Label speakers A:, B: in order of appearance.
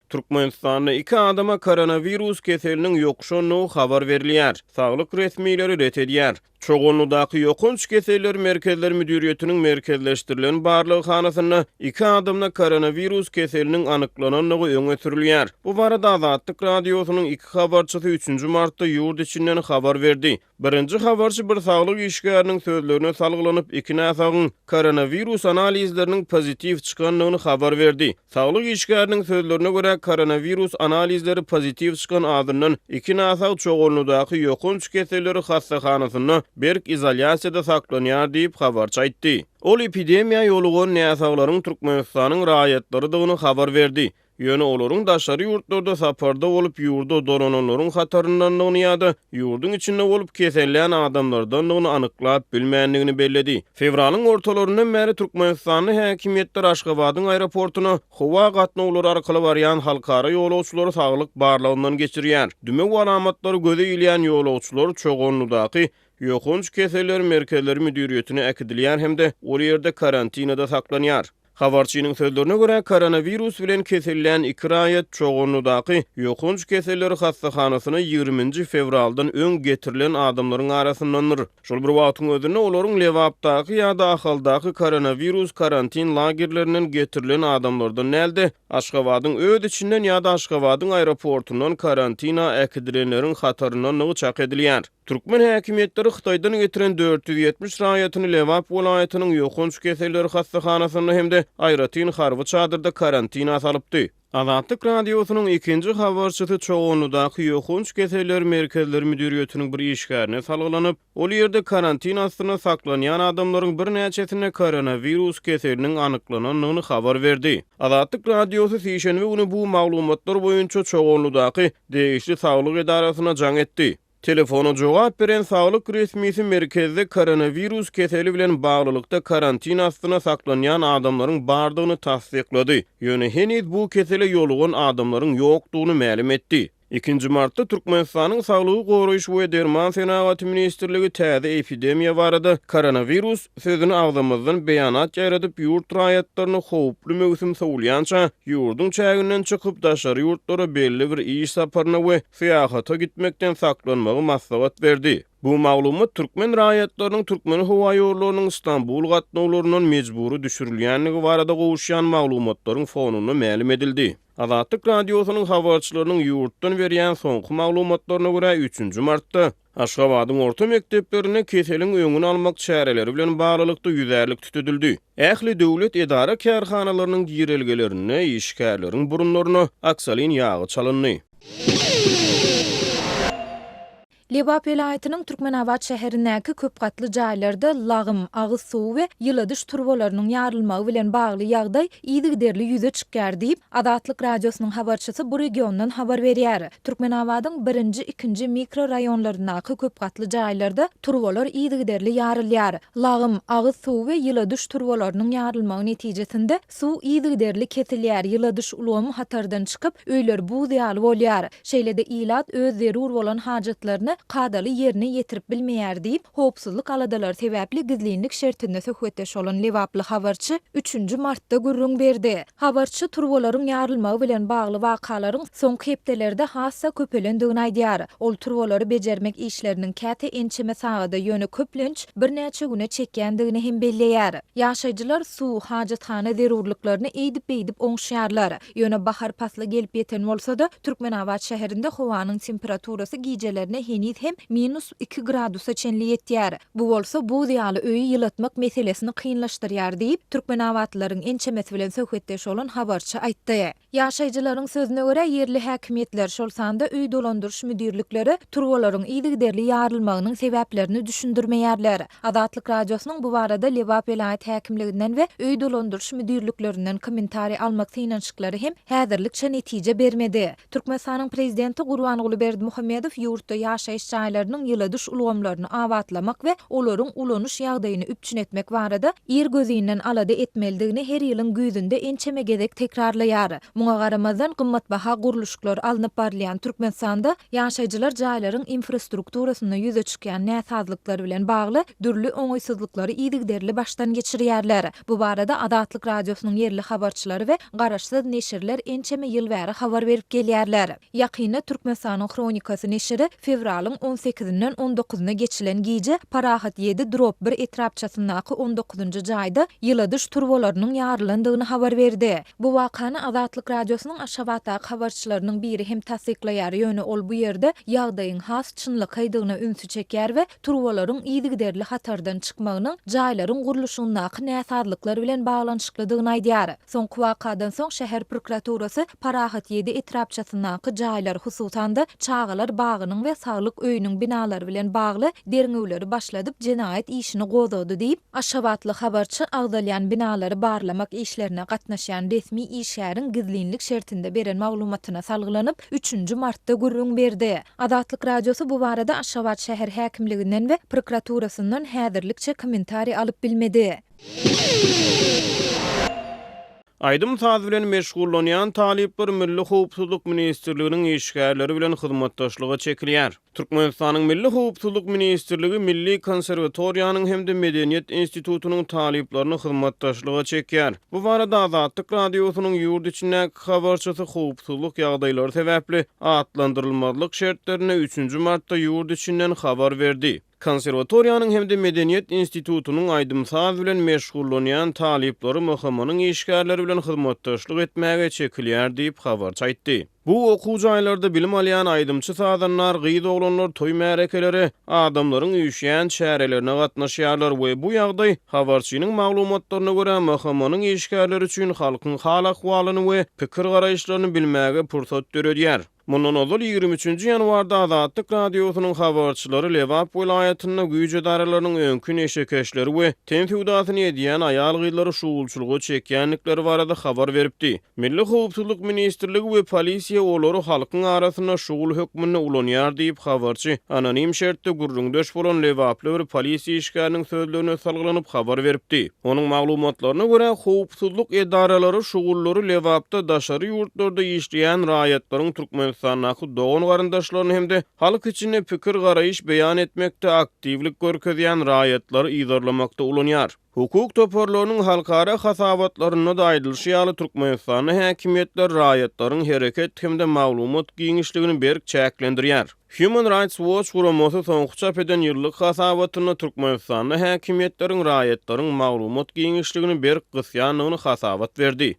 A: Türkmenistanda 2 adama koronavirus keseliniň ýokşanlygy habar berilýär. Saglyk resmiýetleri ret edýär. Çoğunludaky ýokunç keseller merkezleri müdüriýetiniň merkezleşdirilen barlygy hanasyna 2 adamda koronavirus keseliniň anyklanynyny öňe sürilýär. Bu barada Azatlyk radiosynyň 2 habarçysy 3 martda ýurt içinden habar berdi. Birinji habarçy bir saglyk işgäriniň sözlerine salgylanyp 2 näsagyň koronavirus analizleriniň pozitiv çykanlygyny habar berdi. Saglyk işgäriniň sözlerine görä koronavirus analizleri pozitiv çykan adamdan 2 näsag çoğunludaky ýokunç keselleri hastahanasyna berk izolýasiýada saklanýar diýip habarçy aýtdy. Ol epidemiýa ýolugan näsaglaryň Türkmenistanyň raýatlarydygyny habar berdi. Ýöne olaryň daşary ýurtlarda saparda bolup ýurda dolananlaryň hataryndan ýa-da ýurdun içinde bolup kesellen adamlardan onu anyklap bilmänligini belledi. Fevralyň ortalaryndan bäri Türkmenistanyň häkimetleri Aşgabatyň aeroportuna howa gatnawlary arkaly barýan halkara ýolagçylary saglyk barlygyndan geçirýär. Dümek alamatlary göze ilýän ýolagçylar çoğunludaky ýokunç keseller merkezleri müdüriýetine äkidilýär hemde ol ýerde karantinada saklanýar. Habarçynyň sözlerine görä koronavirus bilen kesellen 2 raýat çoğunludaky ýokunç keseller hastahanasyna 20 fevraldan öň getirilen adamlaryň arasyndandyr. Şol bir wagtyň özünde olaryň Lewapdaky ýa-da Ahaldaky koronavirus karantin lagerlerinden getirilen adamlardan näde Aşgabatyň öz içinden ýa-da Aşgabatyň aeroportundan karantina äkidilenleriň hataryndan nygy çak edilýär. Türkmen häkimetleri Xitaydan getiren 470 raýatyny Lewap welaýatynyň ýokunç keselleri hastahanasyna hemde Ayratin harby çadyrda karantina salypdy. Azatlyk radiosynyň 2-nji habarçysy çoğunludaky ýokunç keseller merkezleri müdüriýetiniň bir işgärine salgylanyp, ol ýerde karantinasyna saklanýan adamlaryň bir näçesine koronavirus keseliniň anyklanynyny habar berdi. Azatlyk radiosy şeýşenbe güni bu maglumatlar boýunça çoğunludaky degişli saglyk edarasyna jaň etdi. Telefona jogap beren saglyk resmisi merkezde koronavirus keseli bilen baglylykda karantin astyna saklanýan adamlaryň bardygyny tasdiklady. Ýöne heniz bu kesele ýolugan adamlaryň ýokdugyny ma'lum etdi. 2 martda Türkmenistanyň Saglygy goraýyş we derman senawaty ministrligi täze epidemiýa barada koronavirus sözüni agzamyzdan beýanat ýaradyp ýurt raýatlaryny howply mögsüm sowulýança ýurdun çäginden çykyp daşary ýurtlara belli bir iş saparyna we syýahata gitmekden saklanmagy maslahat berdi. Bu maglumat Türkmen raýatlarynyň Türkmen howa ýollarynyň Istanbul gatnawlarynyň mejburi düşürilýänligi barada gowuşýan maglumatlaryň fonuny ma'lum edildi. Azatlyk radiosynyň habarçylarynyň ýurtdan berýän soňky maglumatlaryna görä 3 martda Aşgabatyň orta mekdeplerine keseliň öňüni almak çäreleri bilen baglylykda ýüzerlik tutuldy. Ähli döwlet edara kärhanalarynyň girelgelerine, işgärleriň burunlaryna aksalyn ýagy çalyndy.
B: Lewap welaýatynyň Türkmenabad şäherindäki köp gatly jaýlarda lagym, agyz suwy we ýyladyş turbolarynyň ýarylmagy bilen bagly ýagdaý ýygyderli ýüze çykýar diýip Azatlyk radiosynyň habarçysy bu regiondan habar berýär. Türkmenabadyň 1-nji, 2-nji mikroraýonlaryndaky köp gatly jaýlarda turbolar ýygyderli ýarylýar. Lagym, agyz suwy we ýyladyş turbolarynyň ýarylmagy netijesinde suw ýygyderli kesilýär, ýyladyş ulamy hatardan çykyp öýler buz ýaly bolýar. Şeýlede ilat öz zerur bolan hajatlaryny kadaly ýerine ýetirip bilmeýär diýip howpsuzlyk aladalar sebäpli gizlinlik şertinde söhbetdeş bolan Lewaply habarçy 3 martda gürrüň berdi. Habarçy turbolaryň ýarylmagy bilen bagly wakalaryň soňky hepdelerde hassa köpelendigini aýdýar. Ol turbolary bejermek işleriniň käte ençeme sagada ýöne köplenç bir näçe güne çekýändigini hem belleýär. Ýaşaýjylar suw, hajathana zerurlyklaryny eýdip oňşýarlar. Ýöne bahar pasla gelip ýeten bolsa-da Türkmenabad şäherinde howanyň temperaturasy gijelerine hem -2 gradusa çenli ýetýär. Bu bolsa buz ýaly öýi ýylatmak meselesini kynlaşdyrýar diýip Türkmenabadlaryň ençemesi bilen söhbetdeş bolan habarçy aýtdy. Ýaşaýjylaryň sözüne görä ýerli häkimetler şol sanda öý dolandyryş müdirlikleri turbolaryň ýygyderli ýarylmagynyň sebäplerini düşündirmeýärler. Azatlyk radiosynyň bu barada Lewap welaýat häkimliginden we öý dolandyryş müdirliklerinden kommentari almak synançyklary hem häzirlikçe netije bermedi. Türkmenistanyň prezidenti Gurbanguly Berdimuhammedow ýurtda ýaşaýan yaşaýyş jaýlarynyň ýyladyş ulgamlaryny awatlamak we olaryň ulanyş ýagdaýyny üpçün etmek barada ir gözünden alada etmeldigini her ýylyň güýdünde ençeme gezek tekrarlaýar. Muňa garamazdan gymmatbaha guruluşlar alınıp barlayan Türkmenistanda ýaşaýjylar jaýlaryň infrastrukturasyny ýüze çykýan näsazlyklar bilen bagly dürli oňaýsızlyklary iýdigderli başdan geçirýärler. Bu barada Adatlyk radiosynyň yerli habarçylary we garaşsyz neşirler ençeme ýyl bäri habar berip gelýärler. Ýakyna Türkmenistanyň Kronikasy neşiri fevralyň 18-den 19-na geçilen giýje Parahat 7 drop 1 etrapçasyndaky 19-njy jaýda ýyladyş turbolarynyň ýarlylandygyny habar berdi. Bu wakany Adatlyk radiosynyň Aşgabatdaky habarçylarynyň biri hem tasdiklaýar ýöne ol bu ýerde ýagdaýyň has çynlyk aýdygyna ünsü çekýär we turbolaryň iýdigderli hatardan çykmagynyň jaýlaryň guruluşyndaky näsazlyklar bilen baglanyşyklydygyny aýdýar. Soňky wakadan soň şäher prokuraturasy Parahat 7 etrapçasyndaky jaýlar hususanda Çağalar bagynyň we saglyk öýüniň binalary bilen bagly derňewleri başladyp jenaýat işini gozady diýip Aşgabatly habarçy agdalýan binalary barlamak işlerine gatnaşan resmi işäriň gizlinlik şertinde beren maglumatyna salgylanyp 3-nji martda gurrun berdi. Adatlyk radiosu bu barada Aşgabat şäher häkimliginden we prokuraturasyndan häzirlikçe kommentari alyp bilmedi.
A: Aydym saz bilen meşgullanýan talipler Milli Howpsuzlyk Ministrliginiň işgärleri bilen hyzmatdaşlyga çekilýär. Türkmenistanyň Milli Howpsuzlyk Ministrligi Milli Konserwatoriýanyň hemde Medeniýet Institutunyň taliplerini hyzmatdaşlyga çekýär. Bu barada Azatlyk radiosynyň ýurt içindäki habarçysy howpsuzlyk ýagdaýlary sebäpli atlandyrylmazlyk şertlerine 3-nji martda ýurt içinden habar berdi. Konserwatoriýanyň hemde Medeniýet Institutunyň aýdym saz bilen meşgullanýan talipleri möhümanyň işgärleri bilen hyzmatdaşlyk etmäge çekilýär diýip habarçy aýtdy. Bu okuw jaýlarynda bilim alýan aýdymçy sazanlar, gyýd oglanlar, toý märekeleri, adamlaryň üýşýän şäherelerine gatnaşýarlar we bu ýagdaý habarçynyň maglumatlaryna görä möhümanyň işgärleri üçin halkyň hal ahwalyny we pikir garaýşlaryny bilmäge pursat berýär. Mundan ozal 23-nji ýanwarda Azatlyk radiosynyň habarçylary Lewap welaýatyna güýje daralarynyň öňkü eşekeşleri we tenfiwdatyny edýän aýal gyýdlary şuwulçylygy çekýänlikleri barada habar beripdi. Milli Howpsuzlyk Ministrligi we polisiýa olary halkyň arasynda şuwul hökmüne ulanýar diýip habarçy anonim şertde gurrundaş bolan Lewaply bir polisiýa işgäriniň sözlerine salgylanyp habar beripdi. Onuň maglumatlaryna görä howpsuzlyk edaralary şuwullary Lewapda daşary ýurtlarda işleýän raýatlaryň Türkmenistanyň dogan garandaşlaryny hemde halk içinde pikir garaýyş beýan etmekde aktivlik görkezýän raýatlary ýydarlamakda ulanýar. Hukuk toparlarynyň halkara hasabatlaryna da aýdylşy ýaly Türkmenistanyň häkimetler raýatlaryň hereket hemde maglumat giňişligini berk çäklendirýär. Human Rights Watch guramasy soňky çap eden ýyllyk hasabatyna Türkmenistanyň häkimetleriň raýatlaryň maglumat giňişligini berk gysýanlygyny hasabat berdi.